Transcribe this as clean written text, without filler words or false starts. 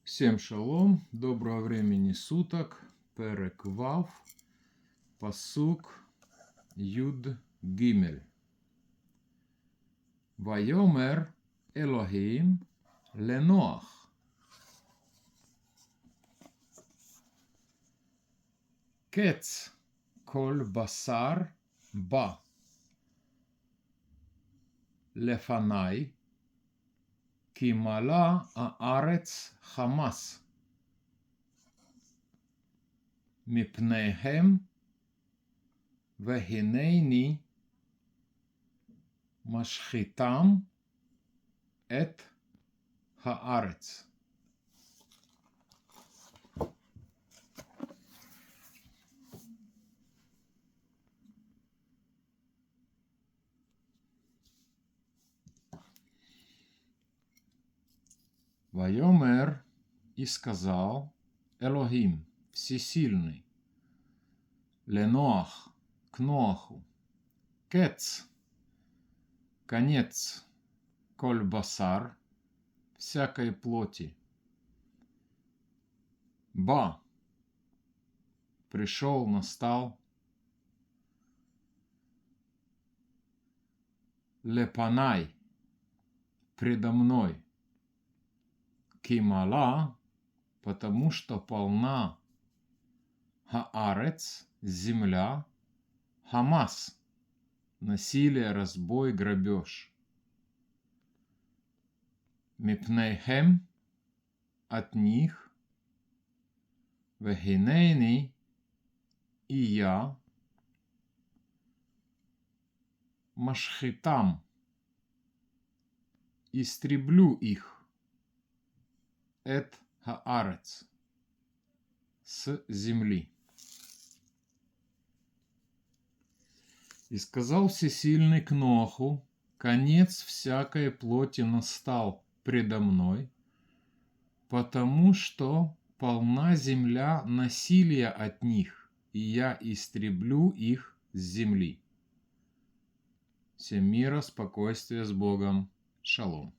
Всем шалом, доброго времени суток, перек вав, пасук юд гимель. Вайомер Элохим леноах. Кец кол басар ба לפניי, כי מלאה הארץ חמס. מפניהם, והנני משחיתם את הארץ. Вайомер и сказал Элохим, всесильный, Леноах, к Ноаху, Кец, конец, коль басар, всякой плоти, Ба, пришел, настал, Лепанай, предо мной, Кимала, потому что полна Хаарец, земля, Хамас, насилие, разбой, грабеж. Мипнейхем, от них, Вехинейни, и я, Машхитам, истреблю их, Эт Хаарец, с земли. И сказал всесильный к Ноаху, конец всякой плоти настал предо мной, потому что полна земля насилия от них, и я истреблю их с земли. Всем мира, спокойствия, с Богом. Шалом.